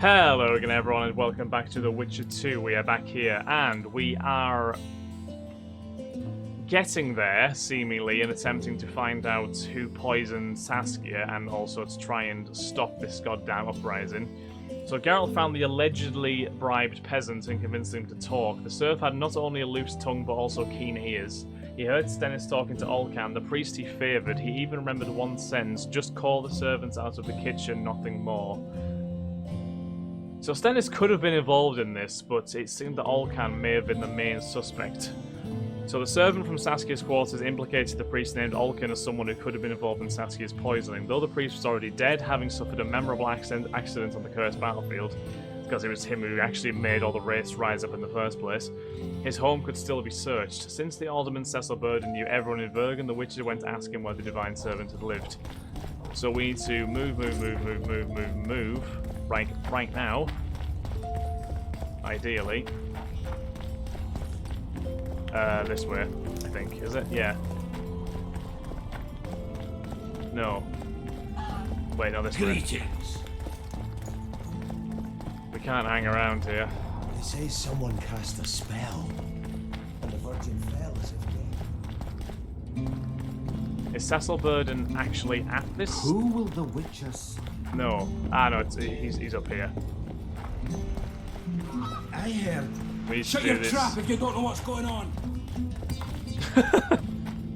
Hello again everyone and welcome back to The Witcher 2. We are back here and we are getting there, seemingly, and attempting to find out who poisoned Saskia and also to try and stop this goddamn uprising. So Geralt found the allegedly bribed peasant and convinced him to talk. The serf had not only a loose tongue but also keen ears. He heard Stennis talking to Olcan, the priest he favoured. He even remembered one sentence, just call the servants out of the kitchen, nothing more. So Stennis could have been involved in this, but it seemed that Olcan may have been the main suspect. So the servant from Saskia's quarters implicated the priest named Olcan as someone who could have been involved in Saskia's poisoning. Though the priest was already dead, having suffered a memorable accident on the cursed battlefield, because it was him who actually made all the wraiths rise up in the first place, his home could still be searched. Since the alderman Cecil Burden knew everyone in Vergen, the Witcher went to ask him where the divine servant had lived. So we need to move. Right now. Ideally. This way, I think. Is it? Yeah. No. Wait, no, this way. Greetings. We can't hang around here. They say someone cast a spell, and the Virgin fell as if dead. Is Cecil Burden actually at this? Who will the Witchers? No. Ah, no, he's up here. I heard. We Shut your trap if you don't know what's going on!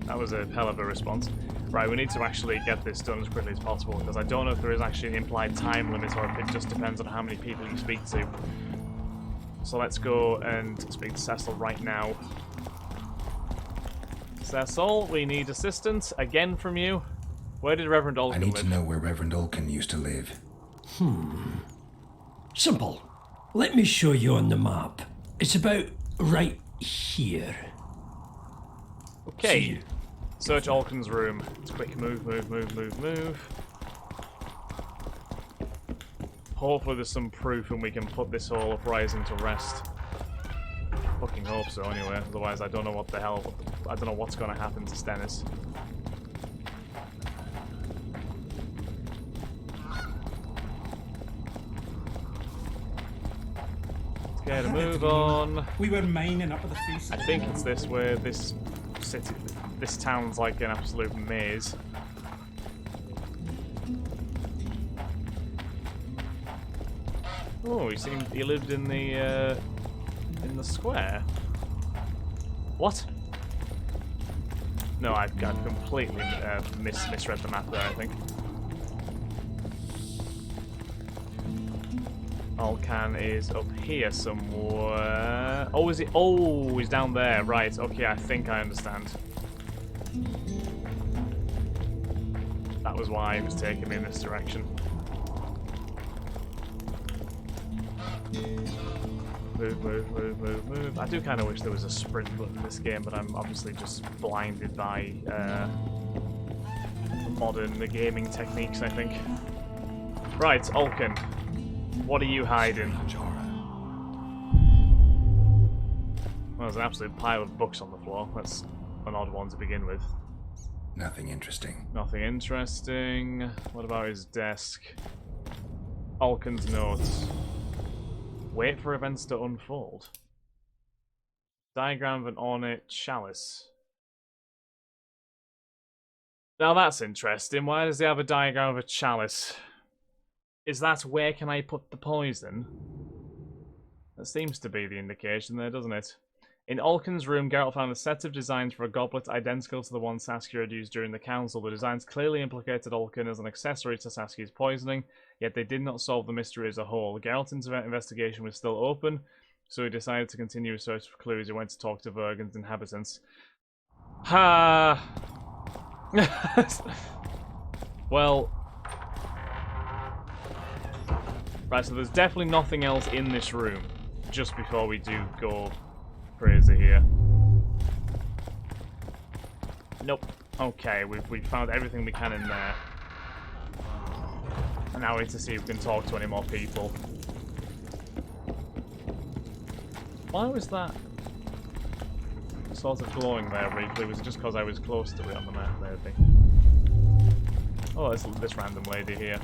That was a hell of a response. Right, we need to actually get this done as quickly as possible, because I don't know if there is actually an implied time limit or if it just depends on how many people you speak to. So let's go and speak to Cecil right now. Cecil, we need assistance again from you. Where did Reverend Olcan live? I need to know where Reverend Olcan used to live. Simple. Let me show you on the map. It's about right here. Okay. See? Search Olcan's room. It's quick. Move. Hopefully there's some proof and we can put this whole uprising to rest. Fucking hope so anyway, otherwise I don't know what the hell, I don't know what's gonna happen to Stennis. Let's get a move on. We were mining up at the feast. I think it's this way, this city, this town's like an absolute maze. Oh, he lived in the square. What? No, I've completely misread the map there, I think. Olcan is up here somewhere. Oh, is he? Oh, he's down there. Right, okay, I think I understand. That was why he was taking me in this direction. Move. I do kind of wish there was a sprint button in this game, but I'm obviously just blinded by modern gaming techniques, I think. Right, Olcan. What are you hiding? Well, there's an absolute pile of books on the floor. That's an odd one to begin with. Nothing interesting. Nothing interesting. What about his desk? Olcan's notes. Wait for events to unfold. Diagram of an ornate chalice. Now that's interesting. Why does he have a diagram of a chalice? Is that where can I put the poison? That seems to be the indication there, doesn't it? In Olcan's room, Geralt found a set of designs for a goblet identical to the one Saskia had used during the council. The designs clearly implicated Olcan as an accessory to Saskia's poisoning, yet they did not solve the mystery as a whole. Geralt's investigation was still open, so he decided to continue his search for clues. He went to talk to Vergen's inhabitants. Ha! Well... Right, so there's definitely nothing else in this room, just before we do go crazy here. Nope. Okay, we've found everything we can in there. And now we need to see if we can talk to any more people. Why was that sort of glowing there briefly? Was it just because I was close to it on the map, maybe? Oh, there's this random lady here.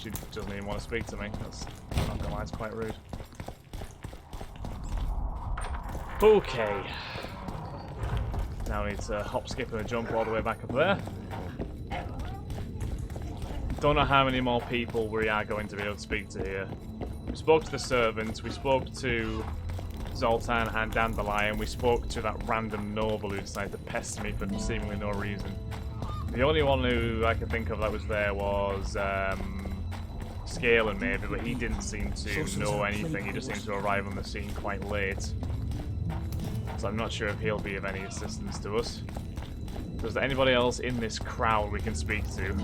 She doesn't even want to speak to me. That's not gonna lie, it's quite rude. Okay. Now we need to hop, skip, and a jump all the way back up there. Don't know how many more people we are going to be able to speak to here. We spoke to the servants, we spoke to Zoltan and Dandelion, we spoke to that random noble who decided to pester me for seemingly no reason. The only one who I could think of that was there was Scalen maybe, but he didn't seem to know anything, he just seemed to arrive on the scene quite late. So I'm not sure if he'll be of any assistance to us. So is there anybody else in this crowd we can speak to?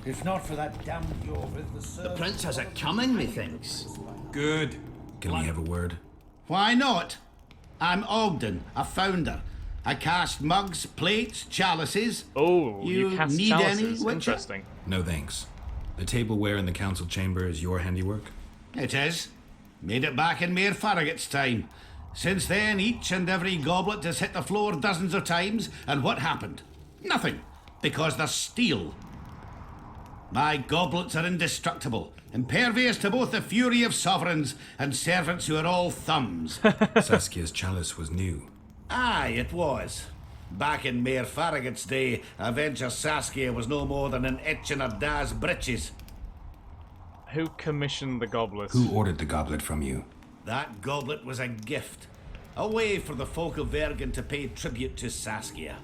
If not for that damned Jorvith, The prince has it coming, methinks. Good. Can we have a word? Why not? I'm Ogden, a founder. I cast mugs, plates, chalices. Oh, you cast need chalices. any, Witcher? Interesting. No thanks. The tableware in the council chamber is your handiwork? It is. Made it back in Mayor Farragut's time. Since then, each and every goblet has hit the floor dozens of times, and what happened? Nothing, because they're steel. My goblets are indestructible, impervious to both the fury of sovereigns and servants who are all thumbs. Saskia's chalice was new. Aye, it was. Back in Mayor Farragut's day, Avenger Saskia was no more than an itch in her da's breeches. Who commissioned the goblet? Who ordered the goblet from you? That goblet was a gift. A way for the folk of Vergen to pay tribute to Saskia.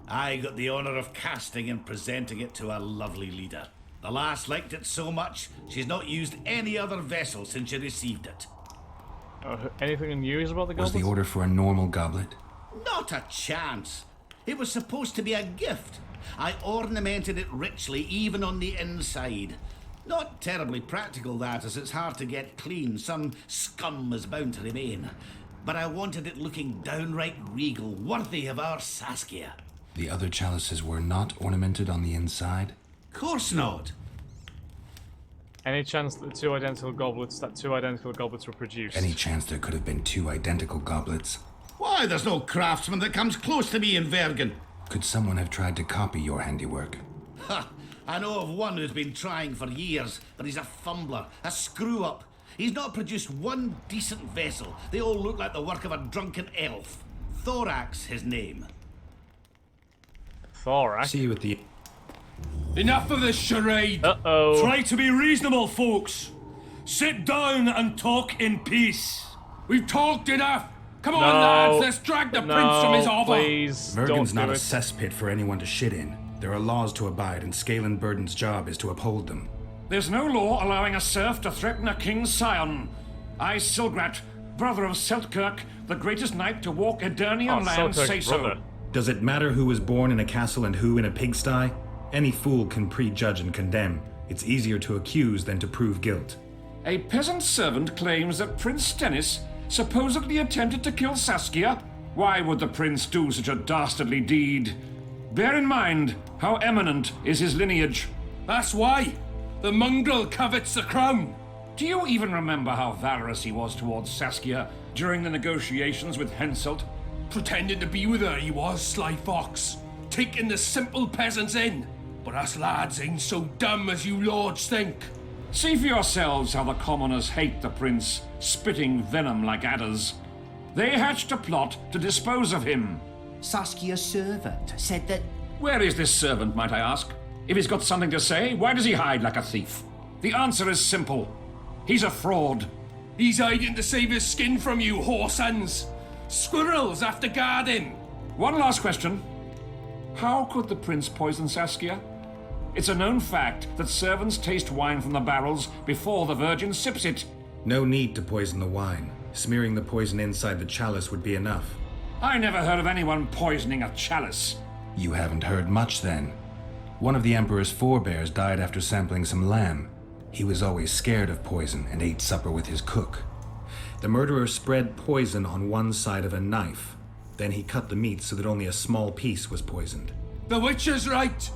I got the honour of casting and presenting it to our lovely leader. The lass liked it so much, she's not used any other vessel since she received it. Anything news about the Was goblet? the order for a normal goblet? Not a chance. It was supposed to be a gift. I ornamented it richly, even on the inside. Not terribly practical, that, as it's hard to get clean. Some scum is bound to remain. But I wanted it looking downright regal, worthy of our Saskia. The other chalices were not ornamented on the inside? Course not. Any chance that two identical goblets were produced? Any chance there could have been two identical goblets? Why, there's no craftsman that comes close to me in Vergen. Could someone have tried to copy your handiwork? Ha! I know of one who's been trying for years, but he's a fumbler, a screw-up. He's not produced one decent vessel. They all look like the work of a drunken elf. Thorax, his name. Thorax? See you at the... Enough of this charade. Uh-oh. Try to be reasonable, folks. Sit down and talk in peace. We've talked enough. Come on, lads, let's drag the prince from his hover. Please, Vergen's don't not do a it. cesspit for anyone to shit in. There are laws to abide, and Scalen Burden's job is to uphold them. There's no law allowing a serf to threaten a king's scion. I, Silgrat, brother of Seltkirk, the greatest knight to walk Edirnian land, Selkirk's say so. brother. Does it matter who was born in a castle and who in a pigsty? Any fool can prejudge and condemn. It's easier to accuse than to prove guilt. A peasant servant claims that Prince Stennis supposedly attempted to kill Saskia. Why would the prince do such a dastardly deed? Bear in mind how eminent is his lineage. That's why. The mongrel covets the crown. Do you even remember how valorous he was towards Saskia during the negotiations with Henselt? Pretending to be with her, he was, sly fox. Taking the simple peasants in. But us lads ain't so dumb as you lords think. See for yourselves how the commoners hate the prince, spitting venom like adders. They hatched a plot to dispose of him. Saskia's servant said that... Where is this servant, might I ask? If he's got something to say, why does he hide like a thief? The answer is simple. He's a fraud. He's hiding to save his skin from you, whoresons. Squirrels after guard him. One last question. How could the prince poison Saskia? It's a known fact that servants taste wine from the barrels before the virgin sips it. No need to poison the wine. Smearing the poison inside the chalice would be enough. I never heard of anyone poisoning a chalice. You haven't heard much then. One of the Emperor's forebears died after sampling some lamb. He was always scared of poison and ate supper with his cook. The murderer spread poison on one side of a knife. Then he cut the meat so that only a small piece was poisoned. The witch is right.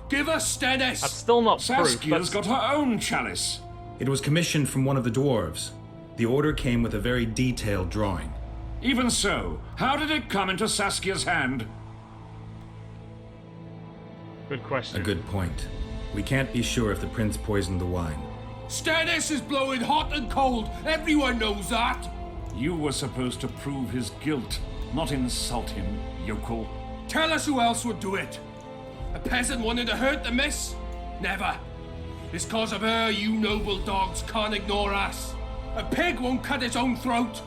Give us Stennis. That's still not proof. Saskia's got her own chalice. It was commissioned from one of the dwarves. The order came with a very detailed drawing. Even so, how did it come into Saskia's hand? Good question. A good point. We can't be sure if the prince poisoned the wine. Stennis is blowing hot and cold. Everyone knows that. You were supposed to prove his guilt, not insult him, yokel. Tell us who else would do it. A peasant wanted to hurt the miss? Never. It's cause of her you noble dogs can't ignore us. A pig won't cut its own throat.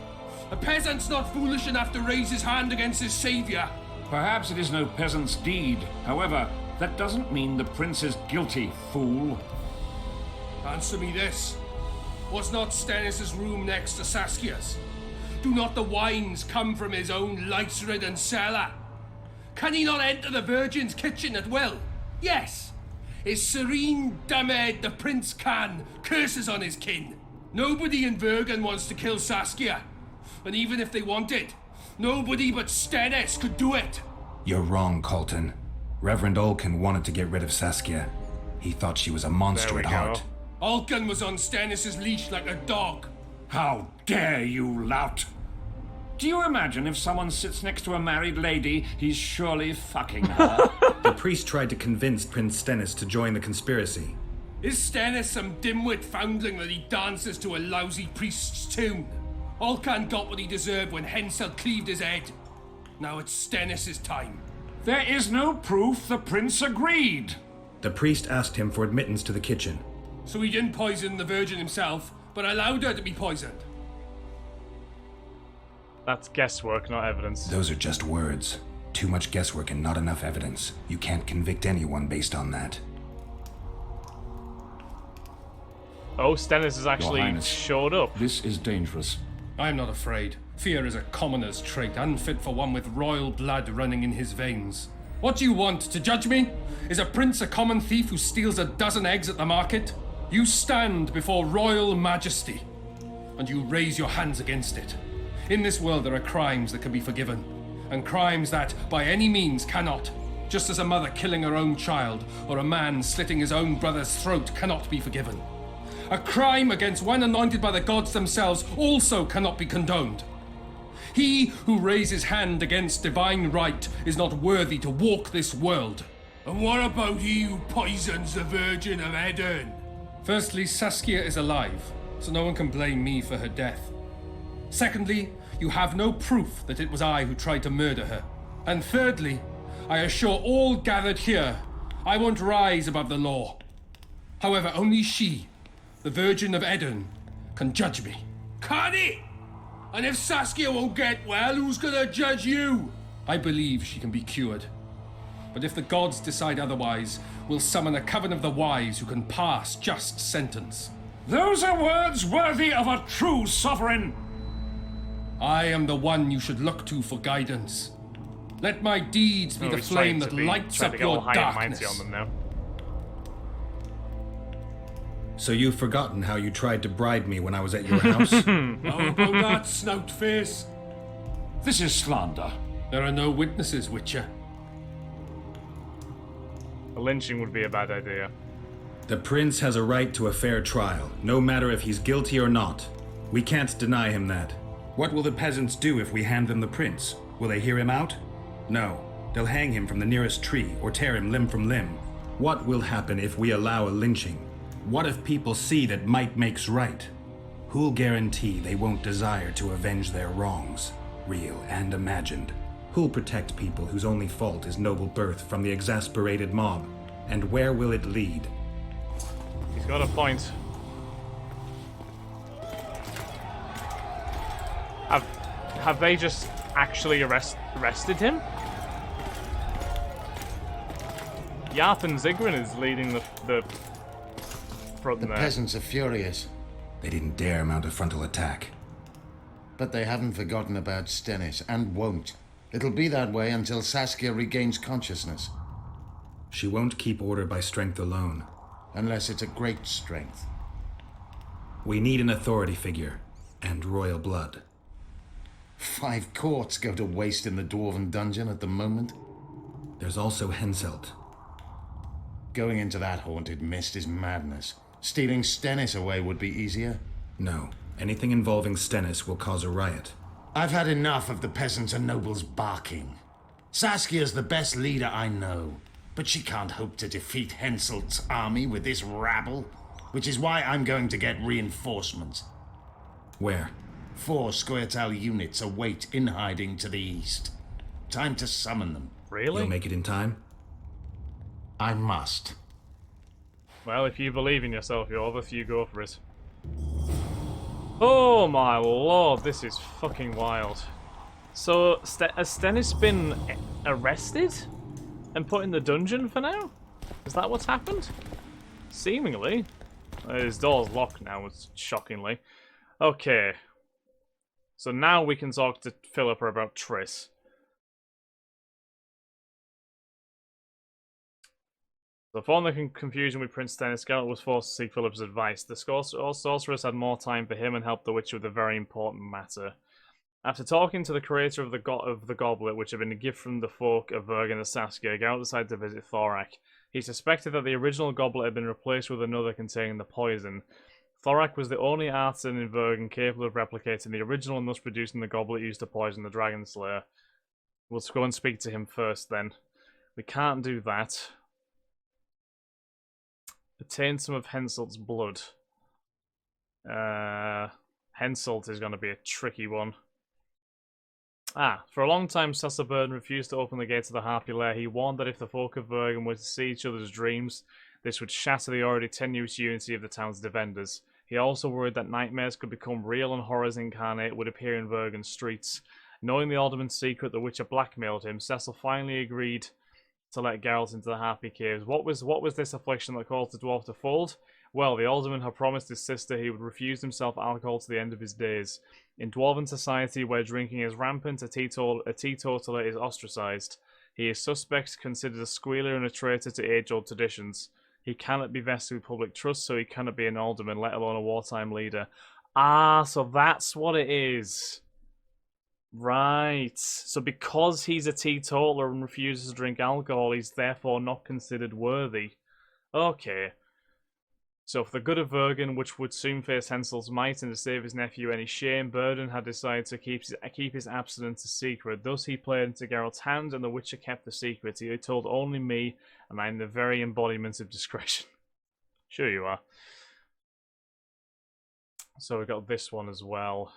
A peasant's not foolish enough to raise his hand against his savior. Perhaps it is no peasant's deed. However, that doesn't mean the prince is guilty, fool. Answer me this. Was not Stennis' room next to Saskia's? Do not the wines come from his own lice-ridden cellar? Can he not enter the Virgin's kitchen at will? Yes. His serene dumbhead the prince can, curses on his kin. Nobody in Vergen wants to kill Saskia. And even if they wanted, nobody but Stennis could do it. You're wrong, Colton. Reverend Olkin wanted to get rid of Saskia. He thought she was a monster at heart. Olkin was on Stennis' leash like a dog. How dare you, lout! Do you imagine if someone sits next to a married lady, he's surely fucking her? The priest tried to convince Prince Stennis to join the conspiracy. Is Stennis some dimwit foundling that he dances to a lousy priest's tune? Olkan got what he deserved when Hensel cleaved his head. Now it's Stennis' time. There is no proof the prince agreed. The priest asked him for admittance to the kitchen. So he didn't poison the Virgin himself, but allowed her to be poisoned. That's guesswork, not evidence. Those are just words. Too much guesswork and not enough evidence. You can't convict anyone based on that. Oh, Stennis has actually showed up. This is dangerous. I am not afraid. Fear is a commoner's trait, unfit for one with royal blood running in his veins. What do you want, to judge me? Is a prince a common thief who steals a dozen eggs at the market? You stand before royal majesty, and you raise your hands against it. In this world there are crimes that can be forgiven, and crimes that, by any means, cannot. Just as a mother killing her own child, or a man slitting his own brother's throat cannot be forgiven. A crime against one anointed by the gods themselves also cannot be condoned. He who raises hand against divine right is not worthy to walk this world. And what about he who poisons the Virgin of Edern? Firstly, Saskia is alive, so no one can blame me for her death. Secondly, you have no proof that it was I who tried to murder her. And thirdly, I assure all gathered here, I won't rise above the law. However, only she, the Virgin of Edern, can judge me. Can he? And if Saskia won't get well, who's gonna judge you? I believe she can be cured. But if the gods decide otherwise, we'll summon a coven of the wise who can pass just sentence. Those are words worthy of a true sovereign. I am the one you should look to for guidance. Let my deeds be the flame that lights up your darkness. On them now. So you've forgotten how you tried to bribe me when I was at your house? How about that, snout face? This is slander. There are no witnesses, Witcher. A lynching would be a bad idea. The prince has a right to a fair trial, no matter if he's guilty or not. We can't deny him that. What will the peasants do if we hand them the prince? Will they hear him out? No. They'll hang him from the nearest tree or tear him limb from limb. What will happen if we allow a lynching? What if people see that might makes right? Who'll guarantee they won't desire to avenge their wrongs, real and imagined? Who'll protect people whose only fault is noble birth from the exasperated mob? And where will it lead? He's got a point. Have they just actually arrested him? Yarth and Zigrin is leading the front there. The peasants are furious, They didn't dare mount a frontal attack. but they haven't forgotten about Stennis, and won't. It'll be that way until Saskia regains consciousness. She won't keep order by strength alone. Unless it's a great strength. We need an authority figure, and royal blood. 5 courts go to waste in the Dwarven dungeon at the moment. There's also Henselt. Going into that haunted mist is madness. Stealing Stennis away would be easier. No, anything involving Stennis will cause a riot. I've had enough of the peasants and nobles barking. Saskia's the best leader I know, but she can't hope to defeat Henselt's army with this rabble. which is why I'm going to get reinforcements. Where? 4 Squirtel units await in hiding to the east. Time to summon them. Really? You'll make it in time? I must. Well, if you believe in yourself, Yorvith, you go for it. Oh my lord, this is fucking wild. So, has Stennis been arrested and put in the dungeon for now? Is that what's happened? Seemingly. His door's locked now, shockingly. Okay. So now we can talk to Philippa about Triss. So, following the confusion with Prince Stennis, Geralt was forced to seek Philippa's advice. The sorceress had more time for him and helped the Witcher with a very important matter. After talking to the creator of the goblet, which had been a gift from the folk of Vergen and Saskia, Geralt decided to visit Thorak. He suspected that the original goblet had been replaced with another containing the poison. Thorak was the only artisan in Vergen capable of replicating the original and thus producing the goblet used to poison the Dragon Slayer. We'll go and speak to him first then. We can't do that. Obtain some of Henselt's blood. Henselt is going to be a tricky one. For a long time, Sassaburn refused to open the gates of the Harpy Lair. He warned that if the folk of Vergen were to see each other's dreams, this would shatter the already tenuous unity of the town's defenders. He also worried that nightmares could become real and horrors incarnate would appear in Vergen's streets. Knowing the Alderman's secret, the Witcher blackmailed him. Cecil finally agreed to let Geralt into the Harpy Caves. What was this affliction that caused the dwarf to fold? Well, the Alderman had promised his sister he would refuse himself alcohol to the end of his days. In dwarven society, where drinking is rampant, a teetotaler is ostracized. He is suspect, considered a squealer and a traitor to age-old traditions. He cannot be vested with public trust, so he cannot be an alderman, let alone a wartime leader. So that's what it is. Right. So because he's a teetotaler and refuses to drink alcohol, he's therefore not considered worthy. Okay. So for the good of Vergen, which would soon face Henselt's might, and to save his nephew any shame, Burden had decided to keep his abstinence a secret. Thus he played into Geralt's hand, and the Witcher kept the secret. He had told only me, and I am the very embodiment of discretion. Sure you are. So we've got this one as well.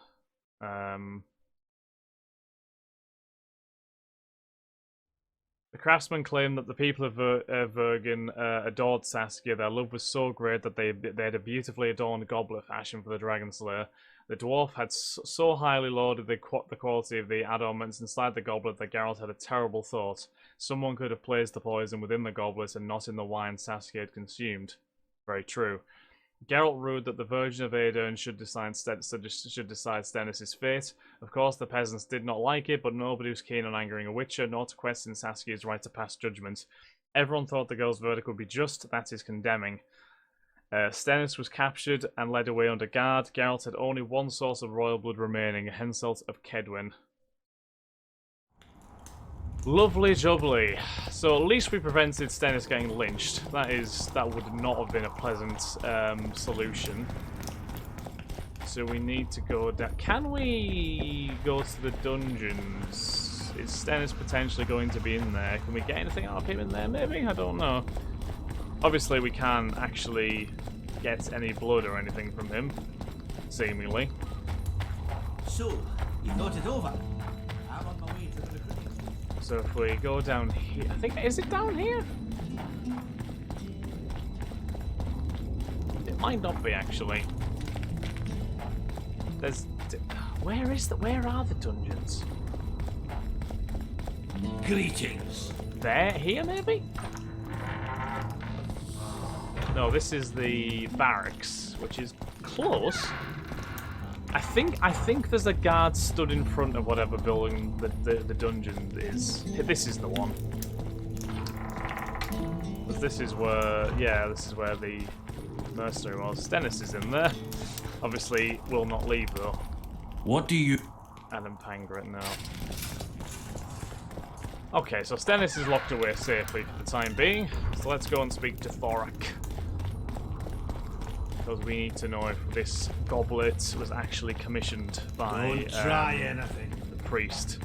The craftsman claimed that the people of Vergen adored Saskia. Their love was so great that they had a beautifully adorned goblet fashioned for the Dragon Slayer. The dwarf had so highly lauded the quality of the adornments inside the goblet that Geralt had a terrible thought. Someone could have placed the poison within the goblet and not in the wine Saskia had consumed. Very true. Geralt ruled that the Virgin of Aedirn should decide Stennis' fate. Of course, the peasants did not like it, but nobody was keen on angering a Witcher, nor to question Saskia's right to pass judgment. Everyone thought the girl's verdict would be just, that is condemning. Stennis was captured and led away under guard. Geralt had only one source of royal blood remaining, Henselt of Kedwin. Lovely jubbly. So at least we prevented Stennis getting lynched. That would not have been a pleasant solution. So we need to go down. Can we go to the dungeons? Is Stennis potentially going to be in there? Can we get anything out of him in there, maybe? I don't know. Obviously we can't actually get any blood or anything from him, seemingly. So, you thought it over? I'm on my way to the recruiting. So if we go down here, I think, is it down here? It might not be, actually. Where are the dungeons? Greetings. There, here maybe? No, this is the barracks, which is close. I think there's a guard stood in front of whatever building the dungeon is. This is the one. This is where the mercenary was. Stennis is in there. Obviously, will not leave though. What do you... Adam Pangret now. Okay, so Stennis is locked away safely for the time being. So let's go and speak to Thorak. Because we need to know if this goblet was actually commissioned by the priest.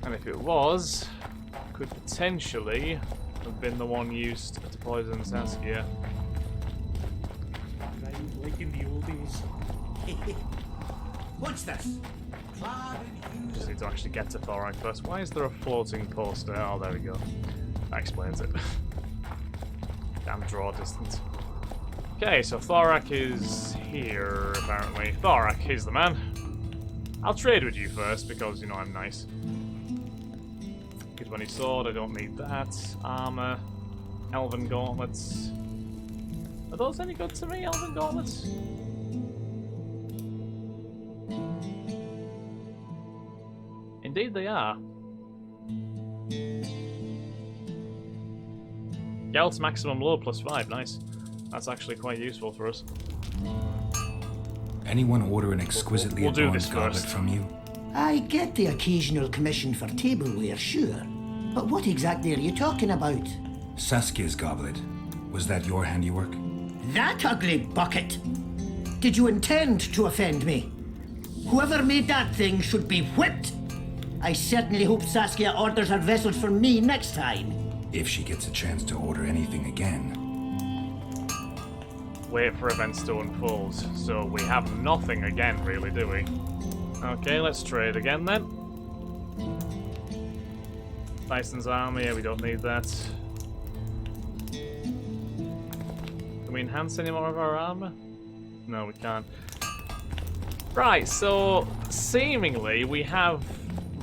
And if it was, could potentially have been the one used to poison Saskia. Right, like in the old days. What's this? Clad in hues Just need to actually get to Thorak first. Why is there a floating poster? Oh, there we go. That explains it. Damn draw distance. Okay, so Thorak is here, apparently. Thorak, he's the man. I'll trade with you first, because, you know, I'm nice. Good bunny sword, I don't need that. Armor. Elven gauntlets. Are those any good to me, elven gauntlets? Indeed they are. Geralt's maximum load +5, nice. That's actually quite useful for us. Anyone order an exquisitely We'll do adorned this goblet first. from you? I get the occasional commission for tableware, sure. But what exactly are you talking about? Saskia's goblet. Was that your handiwork? That ugly bucket! Did you intend to offend me? Whoever made that thing should be whipped! I certainly hope Saskia orders her vessels for me next time. If she gets a chance to order anything again. Wait for events to unfold. So we have nothing again, really, do we? Okay, let's trade again then. Bison's armor, yeah, we don't need that. Can we enhance any more of our armor? No, we can't. Right, so seemingly we have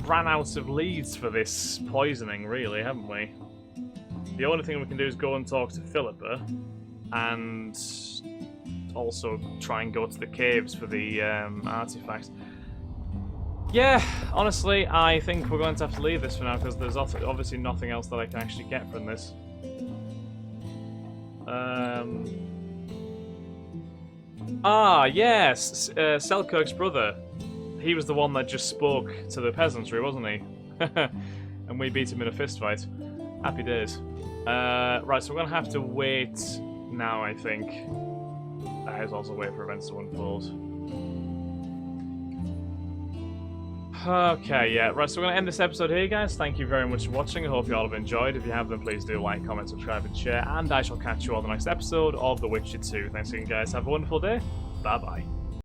ran out of leads for this poisoning, really, haven't we? The only thing we can do is go and talk to Philippa, and also try and go to the caves for the artifacts. Yeah, honestly, I think we're going to have to leave this for now, because there's obviously nothing else that I can actually get from this. Ah, yes, Selkirk's brother. He was the one that just spoke to the peasantry, wasn't he? And we beat him in a fist fight. Happy days. Right, so we're going to have to wait now, I think. That is also wait for events to unfold. Okay, yeah, right, so we're going to end this episode here, guys. Thank you very much for watching. I hope you all have enjoyed. If you have, then please do like, comment, subscribe, and share. And I shall catch you on the next episode of The Witcher 2. Thanks again, guys. Have a wonderful day. Bye-bye.